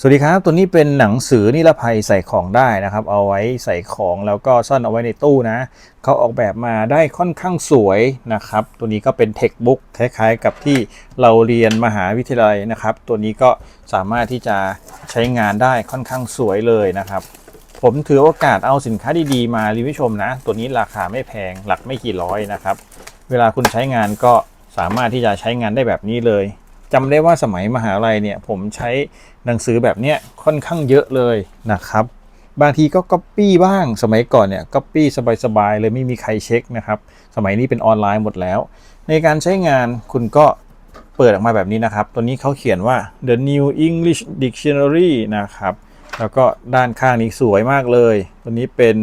สวัสดีครับตัวนี้เป็นหนังสือนิรภัยใส่ของได้นะครับเอาไว้ใส่ของแล้วก็ซ่อนเอาไว้ในตู้นะเขาออกแบบมาได้ค่อนข้างสวยนะครับตัวนี้ก็เป็นเทคบุ๊กคล้ายๆกับที่เราเรียนมหาวิทยาลัยนะครับตัวนี้ก็สามารถที่จะใช้งานได้ค่อนข้างสวยเลยนะครับผมถือโอกาสเอาสินค้าดีๆมารีวิวชมนะตัวนี้ราคาไม่แพงหลักไม่กี่ร้อยนะครับเวลาคุณใช้งานก็สามารถที่จะใช้งานได้แบบนี้เลยจำได้ว่าสมัยมหาลัยเนี่ยผมใช้หนังสือแบบนี้ค่อนข้างเยอะเลยนะครับบางทีก็ก๊อปปี้บ้างสมัยก่อนเนี่ยก๊อปปี้สบายๆเลยไม่มีใครเช็คนะครับสมัยนี้เป็นออนไลน์หมดแล้วในการใช้งานคุณก็เปิดออกมาแบบนี้นะครับตัวนี้เขาเขียนว่า The New English Dictionary นะครับแล้วก็ด้านข้างนี้สวยมากเลยตัวนี้เป็น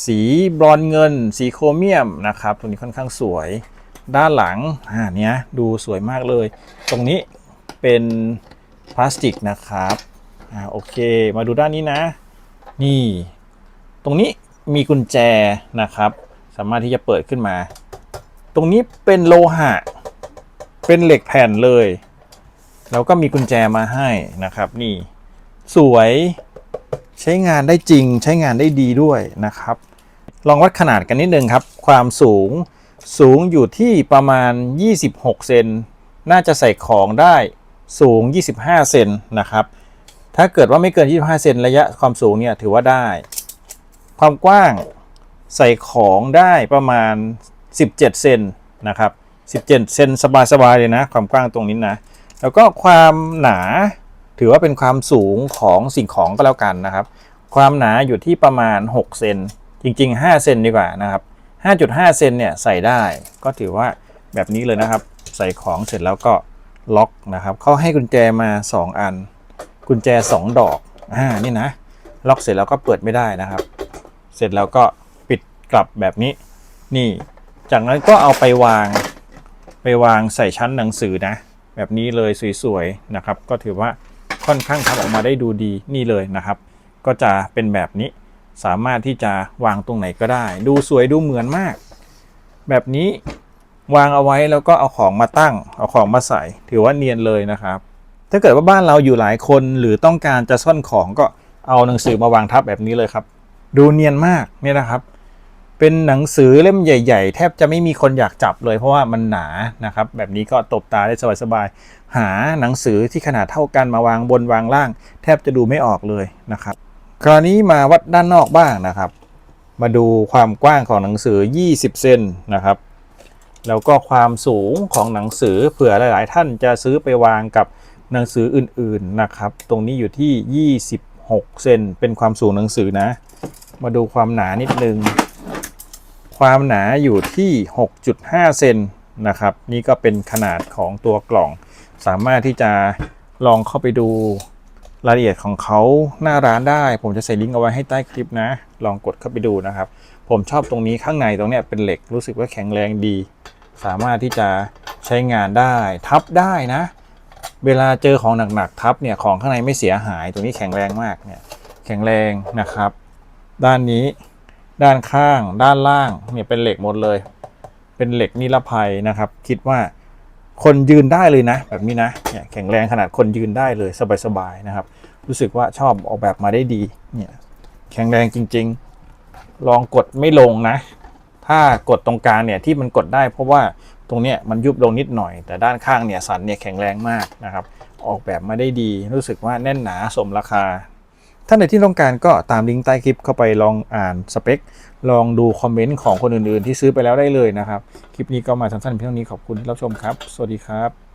สีบรอนซ์เงินสีโครเมียมนะครับตัวนี้ค่อนข้างสวยด้านหลังเนี้ยดูสวยมากเลยตรงนี้เป็นพลาสติกนะครับโอเคมาดูด้านนี้นะนี่ตรงนี้มีกุญแจนะครับสามารถที่จะเปิดขึ้นมาตรงนี้เป็นโลหะเป็นเหล็กแผ่นเลยแล้วก็มีกุญแจมาให้นะครับนี่สวยใช้งานได้จริงใช้งานได้ดีด้วยนะครับลองวัดขนาดกันนิดนึงครับความสูงอยู่ที่ประมาณ26เซนน่าจะใส่ของได้สูง25เซนนะครับถ้าเกิดว่าไม่เกิน25เซนระยะความสูงเนี่ยถือว่าได้ความกว้างใส่ของได้ประมาณ17เซนนะครับ17เซนสบายๆเลยนะความกว้างตรงนี้นะแล้วก็ความหนาถือว่าเป็นความสูงของสิ่งของก็แล้วกันนะครับความหนาอยู่ที่ประมาณ6เซนจริงๆ5เซนดีกว่านะครับ 5.5 เซนเนี่ยใส่ได้ก็ถือว่าแบบนี้เลยนะครับใส่ของเสร็จแล้วก็ล็อกนะครับเขาให้กุญแจมา2อันกุญแจ2ดอกนี่นะล็อกเสร็จแล้วก็เปิดไม่ได้นะครับเสร็จแล้วก็ปิดกลับแบบนี้นี่จากนั้นก็เอาไปวางใส่ชั้นหนังสือนะแบบนี้เลยสวยๆนะครับก็ถือว่าค่อนข้างทำออกมาได้ดูดีนี่เลยนะครับก็จะเป็นแบบนี้สามารถที่จะวางตรงไหนก็ได้ดูสวยดูเหมือนมากแบบนี้วางเอาไว้แล้วก็เอาของมาตั้งเอาของมาใส่ถือว่าเนียนเลยนะครับถ้าเกิดว่าบ้านเราอยู่หลายคนหรือต้องการจะซ่อนของก็เอาหนังสือมาวางทับแบบนี้เลยครับดูเนียนมากเนี่ยนะครับเป็นหนังสือเล่มใหญ่ๆแทบจะไม่มีคนอยากจับเลยเพราะว่ามันหนานะครับแบบนี้ก็ตบตาได้สบายๆหาหนังสือที่ขนาดเท่ากันมาวางบนวางล่างแทบจะดูไม่ออกเลยนะครับคราวนี้มาวัดด้านนอกบ้างนะครับมาดูความกว้างของหนังสือ20เซนนะครับแล้วก็ความสูงของหนังสือเผื่อหลายๆท่านจะซื้อไปวางกับหนังสืออื่นๆนะครับตรงนี้อยู่ที่26เซนเป็นความสูงหนังสือนะมาดูความหนานิดนึงความหนาอยู่ที่ 6.5 เซนนะครับนี่ก็เป็นขนาดของตัวกล่องสามารถที่จะลองเข้าไปดูรายละเอียดของเขาหน้าร้านได้ผมจะใส่ลิงก์เอาไว้ให้ใต้คลิปนะลองกดเข้าไปดูนะครับผมชอบตรงนี้ข้างในตรงเนี้ยเป็นเหล็กรู้สึกว่าแข็งแรงดีสามารถที่จะใช้งานได้ทับได้นะเวลาเจอของหนักๆทับเนี่ยของข้างในไม่เสียหายตรงนี้แข็งแรงมากเนี่ยแข็งแรงนะครับด้านนี้ด้านข้างด้านล่างเนี่ยเป็นเหล็กหมดเลยเป็นเหล็กนิรภัยนะครับคิดว่าคนยืนได้เลยนะแบบนี้นะเนี่ยแข็งแรงขนาดคนยืนได้เลยสบายๆนะครับรู้สึกว่าชอบออกแบบมาได้ดีเนี่ยแข็งแรงจริงๆลองกดไม่ลงนะถ้ากดตรงกลางเนี่ยที่มันกดได้เพราะว่าตรงเนี้ยมันยุบลงนิดหน่อยแต่ด้านข้างเนี่ยสันเนี่ยแข็งแรงมากนะครับออกแบบมาได้ดีรู้สึกว่าแน่นหนาสมราคาท่านใดที่ต้องการก็ตามลิงก์ใต้คลิปเข้าไปลองอ่านสเปคลองดูคอมเมนต์ของคนอื่นๆที่ซื้อไปแล้วได้เลยนะครับคลิปนี้ก็มาสั้นๆเพียงเท่านี้ขอบคุณที่รับชมครับสวัสดีครับ